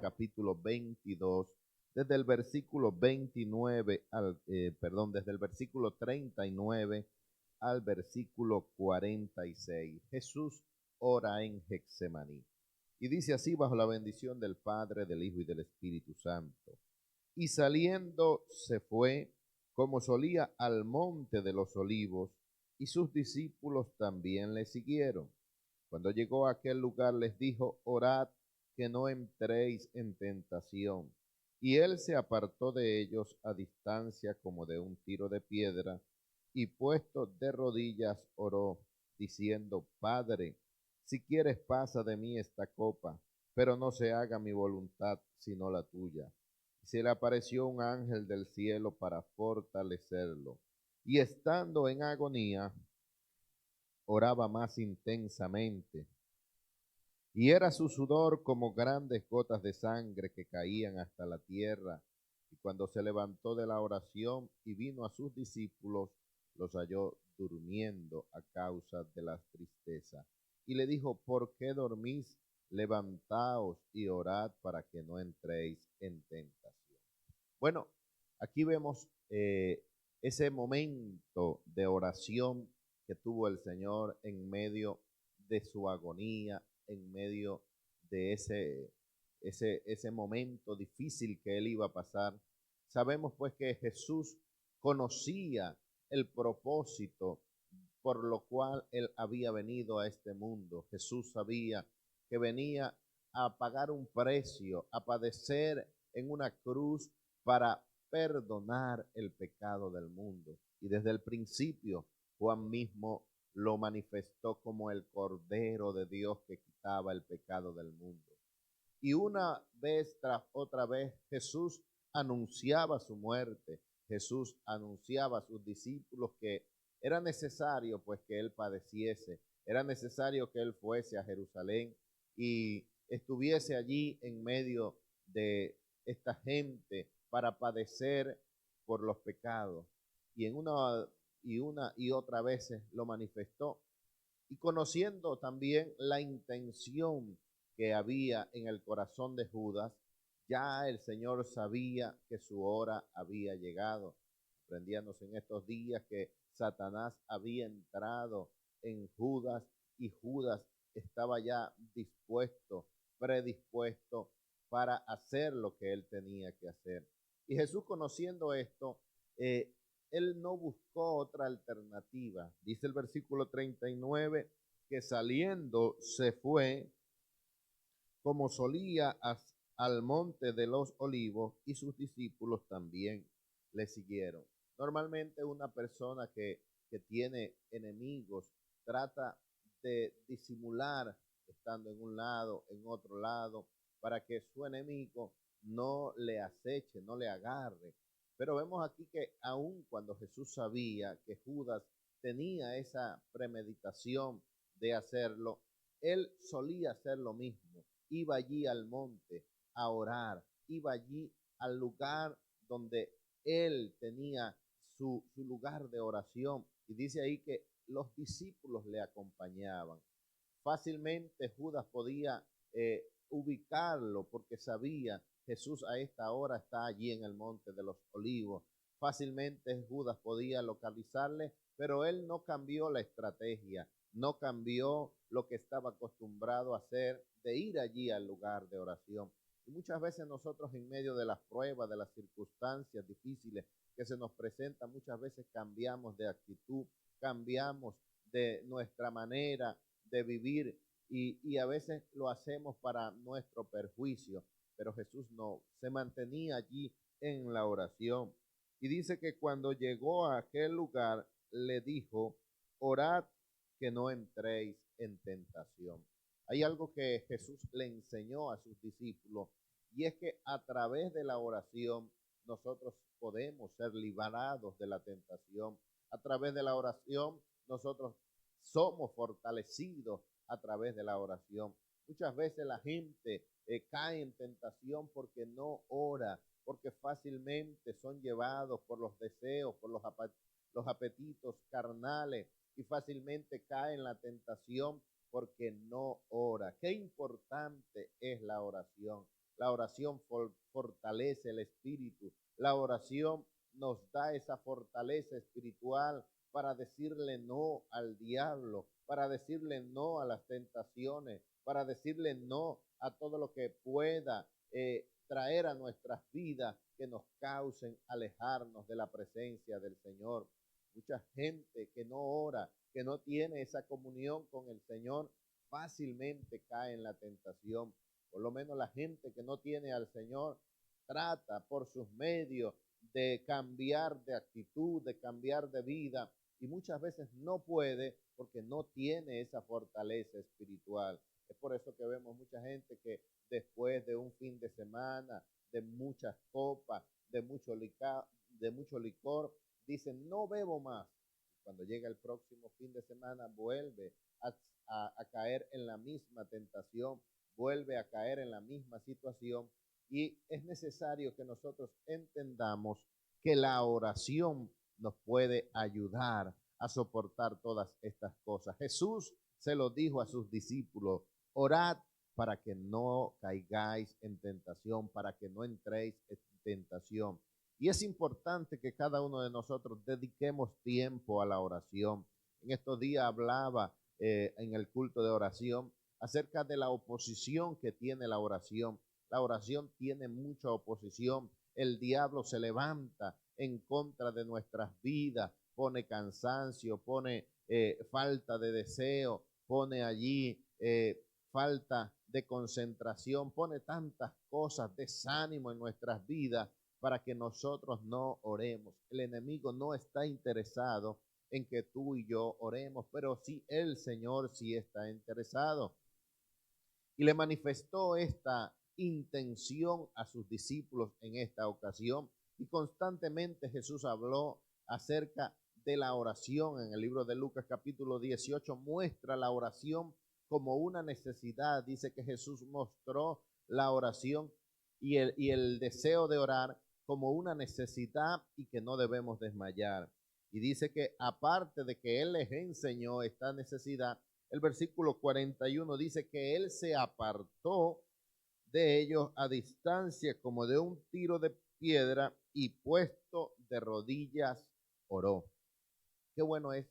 capítulo 22, desde el versículo 29 desde el versículo 39 al versículo 46. Jesús ora en Getsemaní. Y dice así, bajo la bendición del Padre, del Hijo y del Espíritu Santo. Y saliendo se fue, como solía, al monte de los olivos, y sus discípulos también le siguieron. Cuando llegó a aquel lugar les dijo, orad que no entréis en tentación. Y él se apartó de ellos a distancia como de un tiro de piedra, y puesto de rodillas oró, diciendo, Padre, si quieres pasa de mí esta copa, pero no se haga mi voluntad sino la tuya. Y se le apareció un ángel del cielo para fortalecerlo. Y estando en agonía, oraba más intensamente. Y era su sudor como grandes gotas de sangre que caían hasta la tierra. Y cuando se levantó de la oración y vino a sus discípulos, los halló durmiendo a causa de la tristeza. Y le dijo, ¿por qué dormís? Levantaos y orad para que no entréis en tentación. Bueno, aquí vemos ese momento de oración que tuvo el Señor en medio de su agonía, en medio de ese momento difícil que él iba a pasar. Sabemos pues que Jesús conocía el propósito por lo cual él había venido a este mundo. Jesús sabía que venía a pagar un precio, a padecer en una cruz para perdonar el pecado del mundo. Y desde el principio, Juan mismo lo manifestó como el Cordero de Dios que quitaba el pecado del mundo. Y una vez tras otra vez Jesús anunciaba su muerte. Jesús anunciaba a sus discípulos que era necesario pues que él padeciese, era necesario que él fuese a Jerusalén y estuviese allí en medio de esta gente para padecer por los pecados. Y en una y otra vez lo manifestó. Y conociendo también la intención que había en el corazón de Judas, ya el Señor sabía que su hora había llegado. Aprendíamos en estos días que Satanás había entrado en Judas y Judas estaba ya dispuesto, predispuesto para hacer lo que él tenía que hacer. Y Jesús, conociendo esto, él no buscó otra alternativa. Dice el versículo 39 que saliendo se fue como solía al monte de los olivos y sus discípulos también le siguieron. Normalmente una persona que tiene enemigos trata de disimular estando en un lado, en otro lado, para que su enemigo no le aceche, no le agarre. Pero vemos aquí que aun cuando Jesús sabía que Judas tenía esa premeditación de hacerlo, él solía hacer lo mismo. Iba allí al monte a orar, iba allí al lugar donde él tenía su lugar de oración. Y dice ahí que los discípulos le acompañaban. Fácilmente Judas podía ubicarlo porque sabía Jesús a esta hora está allí en el monte de los olivos. Fácilmente Judas podía localizarle, pero él no cambió la estrategia, no cambió lo que estaba acostumbrado a hacer de ir allí al lugar de oración. Y muchas veces nosotros en medio de las pruebas, de las circunstancias difíciles que se nos presentan, muchas veces cambiamos de actitud, cambiamos de nuestra manera de vivir y a veces lo hacemos para nuestro perjuicio, pero Jesús no, se mantenía allí en la oración. Y dice que cuando llegó a aquel lugar, le dijo, orad que no entréis en tentación. Hay algo que Jesús le enseñó a sus discípulos y es que a través de la oración nosotros podemos ser liberados de la tentación. A través de la oración nosotros somos fortalecidos a través de la oración. Muchas veces la gente cae en tentación porque no ora, porque fácilmente son llevados por los deseos, por los apetitos carnales y fácilmente cae en la tentación porque no ora. Qué importante es la oración. La oración fortalece el espíritu. La oración nos da esa fortaleza espiritual para decirle no al diablo, para decirle no a las tentaciones, para decirle no a todo lo que pueda traer a nuestras vidas que nos causen alejarnos de la presencia del Señor. Mucha gente que no ora, que no tiene esa comunión con el Señor, fácilmente cae en la tentación. Por lo menos la gente que no tiene al Señor trata por sus medios de cambiar de actitud, de cambiar de vida, y muchas veces no puede porque no tiene esa fortaleza espiritual. Es por eso que vemos mucha gente que después de un fin de semana, de muchas copas, de mucho licor, dicen no bebo más. Cuando llega el próximo fin de semana vuelve a caer en la misma tentación, vuelve a caer en la misma situación, y es necesario que nosotros entendamos que la oración nos puede ayudar a soportar todas estas cosas. Jesús se lo dijo a sus discípulos: orad para que no caigáis en tentación, para que no entréis en tentación. Y es importante que cada uno de nosotros dediquemos tiempo a la oración. En estos días hablaba en el culto de oración acerca de la oposición que tiene la oración. La oración tiene mucha oposición. El diablo se levanta en contra de nuestras vidas, pone cansancio, pone falta de deseo, pone allí falta de concentración, pone tantas cosas, desánimo en nuestras vidas para que nosotros no oremos. El enemigo no está interesado en que tú y yo oremos, pero sí el Señor sí está interesado. Y le manifestó esta intención a sus discípulos en esta ocasión. Y constantemente Jesús habló acerca de la oración. En el libro de Lucas capítulo 18 muestra la oración como una necesidad. Dice que Jesús mostró la oración y el deseo de orar como una necesidad y que no debemos desmayar. Y dice que aparte de que Él les enseñó esta necesidad, el versículo 41 dice que Él se apartó de ellos a distancia como de un tiro de piedra y puesto de rodillas oró. Qué bueno es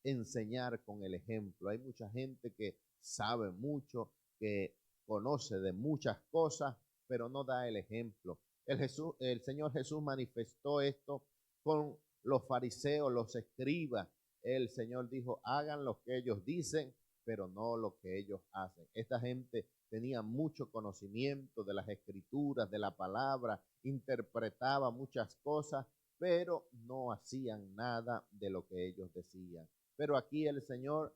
enseñar con el ejemplo. Hay mucha gente que sabe mucho, que conoce de muchas cosas, pero no da el ejemplo. El Señor Jesús manifestó esto con los fariseos, los escribas. El Señor dijo: hagan lo que ellos dicen, pero no lo que ellos hacen. Esta gente tenía mucho conocimiento de las escrituras, de la palabra, interpretaba muchas cosas, pero no hacían nada de lo que ellos decían. Pero aquí el Señor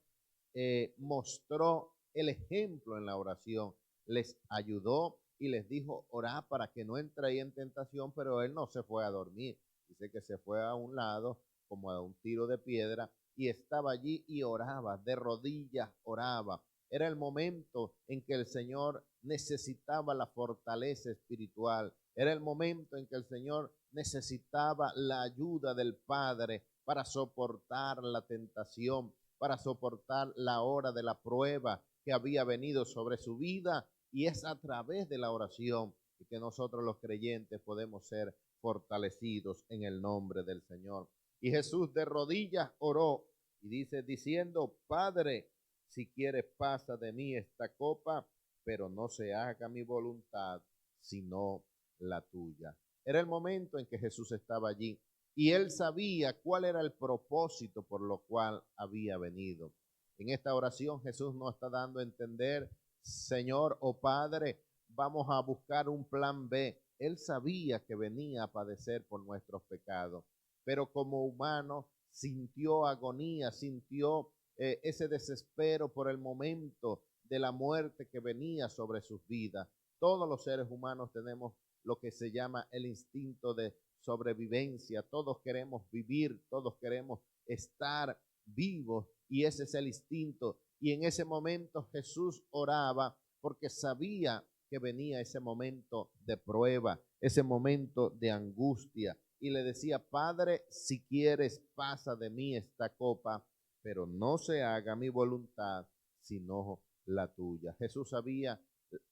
mostró el ejemplo en la oración, les ayudó y les dijo: orá para que no entréis en tentación, pero Él no se fue a dormir. Dice que se fue a un lado, como a un tiro de piedra, y estaba allí y oraba, de rodillas oraba. Era el momento en que el Señor necesitaba la fortaleza espiritual. Era el momento en que el Señor necesitaba la ayuda del Padre para soportar la tentación, para soportar la hora de la prueba que había venido sobre su vida. Y es a través de la oración que nosotros los creyentes podemos ser fortalecidos en el nombre del Señor. Y Jesús de rodillas oró y dice diciendo: Padre, si quieres pasa de mí esta copa, pero no se haga mi voluntad, sino la tuya. Era el momento en que Jesús estaba allí y él sabía cuál era el propósito por lo cual había venido. En esta oración Jesús nos está dando a entender: Señor o Padre, vamos a buscar un plan B. Él sabía que venía a padecer por nuestros pecados, pero como humano sintió agonía, sintió ese desespero por el momento de la muerte que venía sobre sus vidas. Todos los seres humanos tenemos lo que se llama el instinto de sobrevivencia. Todos queremos vivir, todos queremos estar vivos, y ese es el instinto. Y en ese momento Jesús oraba porque sabía que venía ese momento de prueba, ese momento de angustia, y le decía: Padre, si quieres pasa de mí esta copa, pero no se haga mi voluntad sino la tuya. Jesús sabía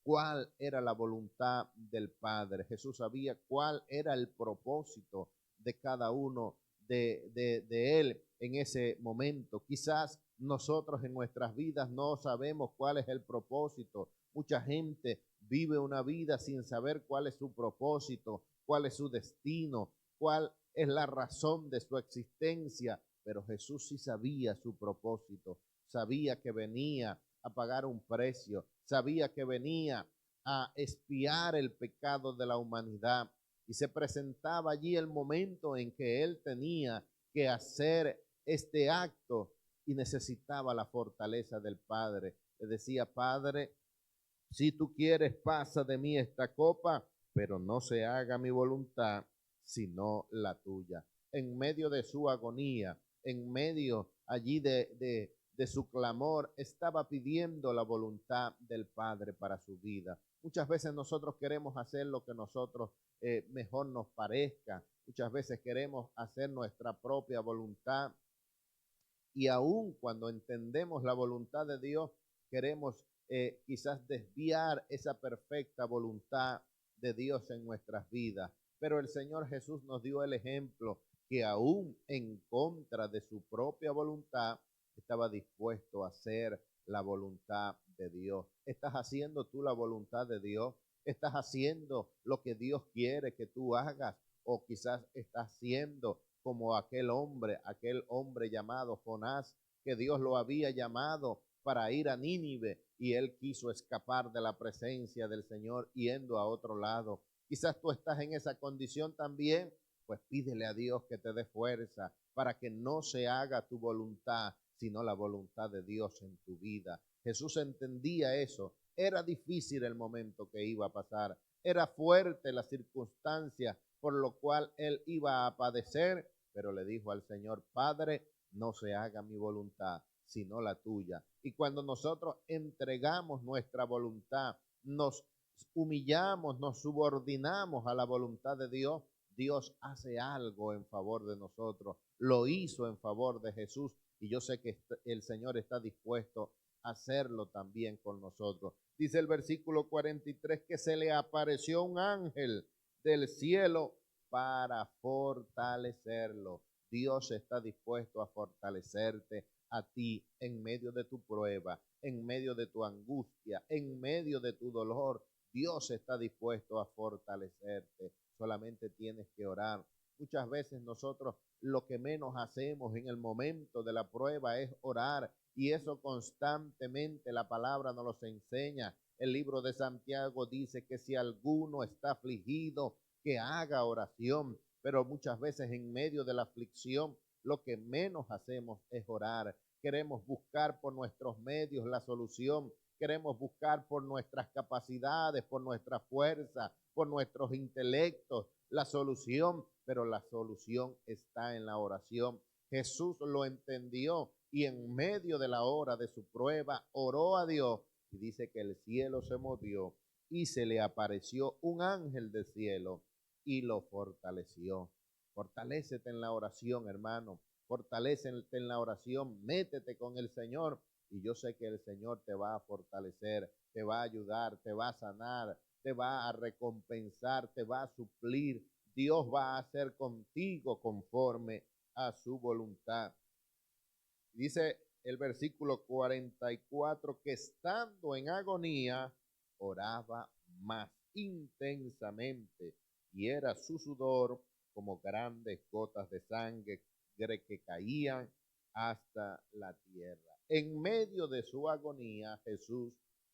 cuál era la voluntad del Padre. Jesús sabía cuál era el propósito de cada uno de él en ese momento. Quizás nosotros en nuestras vidas no sabemos cuál es el propósito. Mucha gente vive una vida sin saber cuál es su propósito, cuál es su destino, cuál es la razón de su existencia. Pero Jesús sí sabía su propósito, sabía que venía a pagar un precio, sabía que venía a expiar el pecado de la humanidad, y se presentaba allí el momento en que él tenía que hacer este acto y necesitaba la fortaleza del Padre. Le decía: Padre, si tú quieres, pasa de mí esta copa, pero no se haga mi voluntad, sino la tuya. En medio de su agonía, en medio allí de su clamor, estaba pidiendo la voluntad del Padre para su vida. Muchas veces nosotros queremos hacer lo que nosotros mejor nos parezca. Muchas veces queremos hacer nuestra propia voluntad, y aun cuando entendemos la voluntad de Dios, queremos quizás desviar esa perfecta voluntad de Dios en nuestras vidas. Pero el Señor Jesús nos dio el ejemplo que aún en contra de su propia voluntad, estaba dispuesto a hacer la voluntad de Dios. ¿Estás haciendo tú la voluntad de Dios? ¿Estás haciendo lo que Dios quiere que tú hagas? ¿O quizás estás haciendo como aquel hombre llamado Jonás, que Dios lo había llamado para ir a Nínive y él quiso escapar de la presencia del Señor yendo a otro lado? Quizás tú estás en esa condición también. Pues pídele a Dios que te dé fuerza para que no se haga tu voluntad, sino la voluntad de Dios en tu vida. Jesús entendía eso. Era difícil el momento que iba a pasar. Era fuerte la circunstancia por lo cual él iba a padecer, pero le dijo al Señor: Padre, no se haga mi voluntad, sino la tuya. Y cuando nosotros entregamos nuestra voluntad, nos humillamos, nos subordinamos a la voluntad de Dios, Dios hace algo en favor de nosotros. Lo hizo en favor de Jesús, y yo sé que el Señor está dispuesto a hacerlo también con nosotros. Dice el versículo 43 que se le apareció un ángel del cielo para fortalecerlo. Dios está dispuesto a fortalecerte a ti en medio de tu prueba, en medio de tu angustia, en medio de tu dolor. Dios está dispuesto a fortalecerte. Solamente tienes que orar. Muchas veces nosotros lo que menos hacemos en el momento de la prueba es orar, y eso constantemente la palabra nos lo enseña. El libro de Santiago dice que si alguno está afligido, que haga oración. Pero muchas veces en medio de la aflicción, lo que menos hacemos es orar. Queremos buscar por nuestros medios la solución. Queremos buscar por nuestras capacidades, por nuestra fuerza, por nuestros intelectos, la solución. Pero la solución está en la oración. Jesús lo entendió y en medio de la hora de su prueba oró a Dios, y dice que el cielo se movió y se le apareció un ángel del cielo y lo fortaleció. Fortalécete en la oración, hermano. Fortalécete en la oración. Métete con el Señor y yo sé que el Señor te va a fortalecer, te va a ayudar, te va a sanar, te va a recompensar, te va a suplir. Dios va a hacer contigo conforme a su voluntad. Dice el versículo 44 que estando en agonía, oraba más intensamente, y era su sudor como grandes gotas de sangre que caían hasta la tierra. En medio de su agonía, Jesús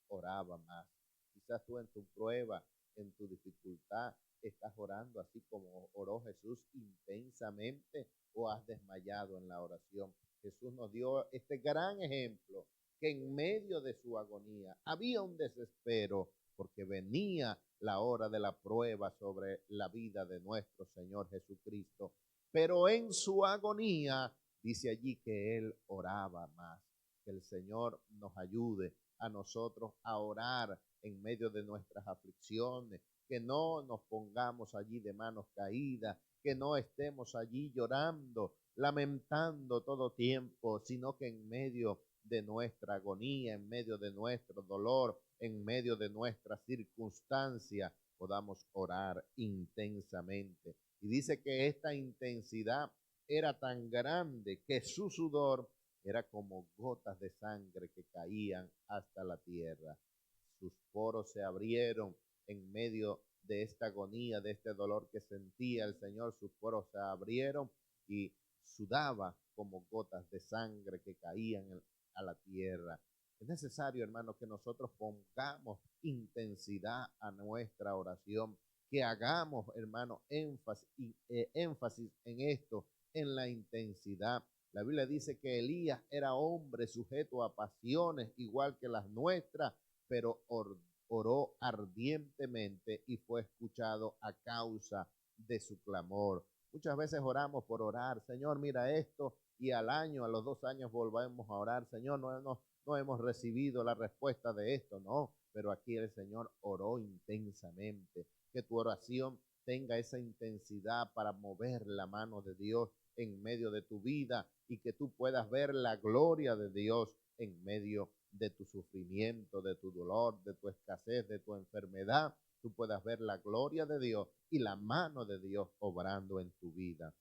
oraba más. Quizás tú en tu prueba, en tu dificultad, estás orando así como oró Jesús intensamente, o has desmayado en la oración. Jesús nos dio este gran ejemplo, que en medio de su agonía había un desespero, porque venía la hora de la prueba sobre la vida de nuestro Señor Jesucristo. Pero en su agonía dice allí que él oraba más. Que el Señor nos ayude a nosotros a orar en medio de nuestras aflicciones, que no nos pongamos allí de manos caídas, que no estemos allí llorando, lamentando todo tiempo, sino que en medio de nuestra agonía, en medio de nuestro dolor, en medio de nuestra circunstancia, podamos orar intensamente. Y dice que esta intensidad era tan grande que su sudor era como gotas de sangre que caían hasta la tierra. Sus poros se abrieron en medio de esta agonía, de este dolor que sentía el Señor. Sus poros se abrieron y sudaba como gotas de sangre que caían a la tierra. Es necesario, hermano, que nosotros pongamos intensidad a nuestra oración, que hagamos, hermano, énfasis en esto, en la intensidad. La Biblia dice que Elías era hombre sujeto a pasiones igual que las nuestras, pero oró ardientemente y fue escuchado a causa de su clamor. Muchas veces oramos por orar, Señor, mira esto, y al año, a los 2 años volvemos a orar, Señor, no hemos recibido la respuesta de esto, no, pero aquí el Señor oró intensamente. Que tu oración tenga esa intensidad para mover la mano de Dios en medio de tu vida y que tú puedas ver la gloria de Dios en medio de tu sufrimiento, de tu dolor, de tu escasez, de tu enfermedad. Tú puedas ver la gloria de Dios y la mano de Dios obrando en tu vida.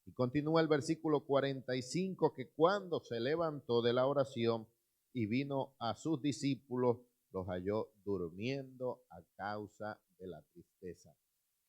Y continúa el versículo 45, que cuando se levantó de la oración y vino a sus discípulos, los halló durmiendo a causa de la tristeza.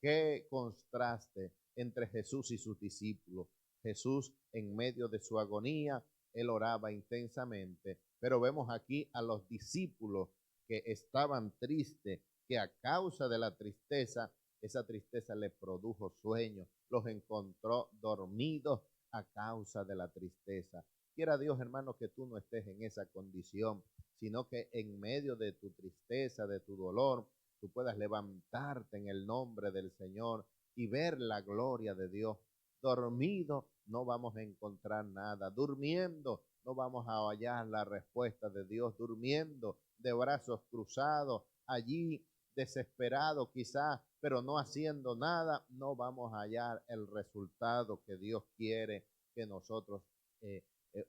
Qué contraste entre Jesús y sus discípulos. Jesús, en medio de su agonía, él oraba intensamente, pero vemos aquí a los discípulos que estaban tristes, que a causa de la tristeza, esa tristeza les produjo sueños, los encontró dormidos a causa de la tristeza. Quiera Dios, hermano, que tú no estés en esa condición, sino que en medio de tu tristeza, de tu dolor, tú puedas levantarte en el nombre del Señor y ver la gloria de Dios. Dormido no vamos a encontrar nada. Durmiendo no vamos a hallar la respuesta de Dios. Durmiendo de brazos cruzados, allí desesperado quizás, pero no haciendo nada, no vamos a hallar el resultado que Dios quiere que nosotros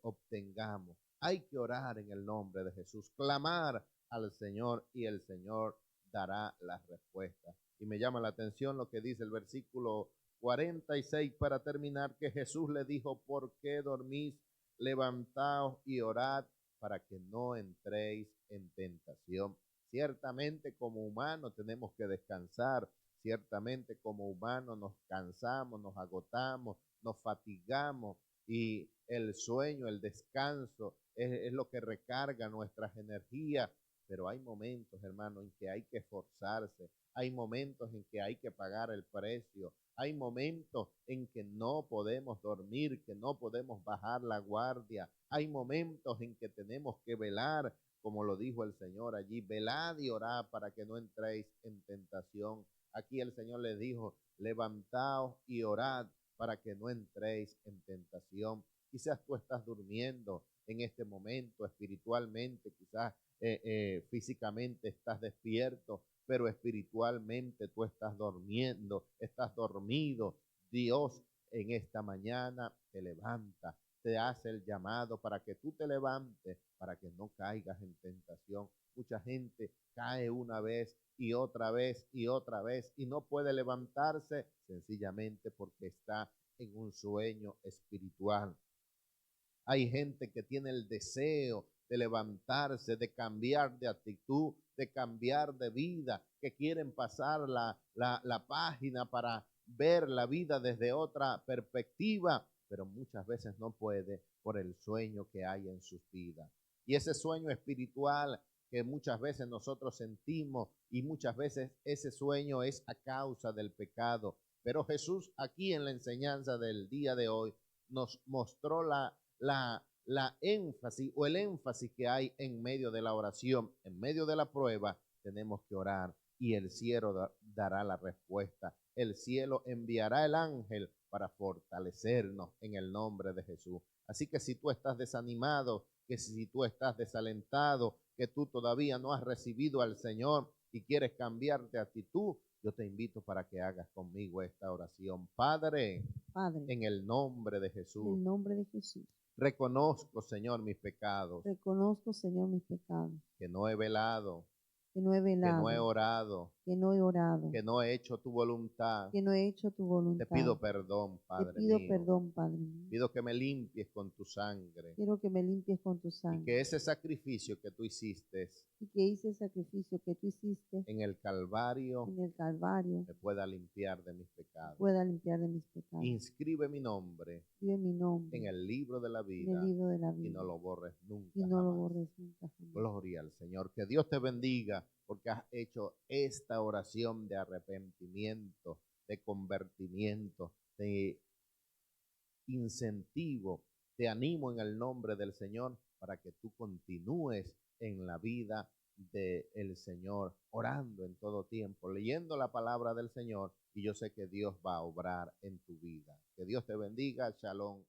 obtengamos. Hay que orar en el nombre de Jesús, clamar al Señor y el Señor dará las respuestas. Y me llama la atención lo que dice el versículo 46 para terminar, que Jesús le dijo, ¿por qué dormís? Levantaos y orad para que no entréis en tentación. Ciertamente como humanos tenemos que descansar, ciertamente como humanos nos cansamos, nos agotamos, nos fatigamos y el sueño, el descanso es lo que recarga nuestras energías, pero hay momentos, hermano, en que hay que esforzarse, hay momentos en que hay que pagar el precio, hay momentos en que no podemos dormir, que no podemos bajar la guardia, hay momentos en que tenemos que velar, como lo dijo el Señor allí, velad y orad para que no entréis en tentación. Aquí el Señor les dijo, levantaos y orad para que no entréis en tentación. Quizás tú estás durmiendo en este momento espiritualmente, quizás físicamente estás despierto, pero espiritualmente tú estás durmiendo, estás dormido. Dios en esta mañana te levanta, te hace el llamado para que tú te levantes, para que no caigas en tentación. Mucha gente cae una vez y otra vez y otra vez y no puede levantarse sencillamente porque está en un sueño espiritual. Hay gente que tiene el deseo de levantarse, de cambiar de actitud, de cambiar de vida, que quieren pasar la página para ver la vida desde otra perspectiva, pero muchas veces no puede por el sueño que hay en sus vidas. Y ese sueño espiritual que muchas veces nosotros sentimos y muchas veces ese sueño es a causa del pecado. Pero Jesús aquí en la enseñanza del día de hoy nos mostró la énfasis o el énfasis que hay en medio de la oración, en medio de la prueba, tenemos que orar y el cielo dará la respuesta. El cielo enviará el ángel para fortalecernos en el nombre de Jesús. Así que si tú estás desanimado, que si tú estás desalentado, que tú todavía no has recibido al Señor y quieres cambiar de actitud, yo te invito para que hagas conmigo esta oración. Padre, Padre, en el nombre de en Jesús, el nombre de Jesús, Reconozco, Señor, mis pecados, Reconozco, Señor, mis pecados, que no he velado, que no he que no he velado, orado, que no he orado, que no he hecho tu voluntad. que no he hecho tu Te voluntad. pido perdón, Te Padre pido mío. perdón, Padre mío. Pido que me limpies con tu sangre Quiero que me limpies con tu y sangre que ese sacrificio que tú hiciste y que hice el sacrificio que tú hiciste en el Calvario en el Calvario me pueda limpiar de mis pecados. pueda limpiar de mis pecados. Inscribe mi nombre Escribe mi nombre en el libro de la en el vida libro de la y vida no lo borres y nunca no lo jamás. borres nunca jamás. Gloria al Señor. Que Dios te bendiga porque has hecho esta oración de arrepentimiento, de convertimiento, de incentivo. Te animo en el nombre del Señor para que tú continúes en la vida del Señor, orando en todo tiempo, leyendo la palabra del Señor, y yo sé que Dios va a obrar en tu vida. Que Dios te bendiga. Shalom.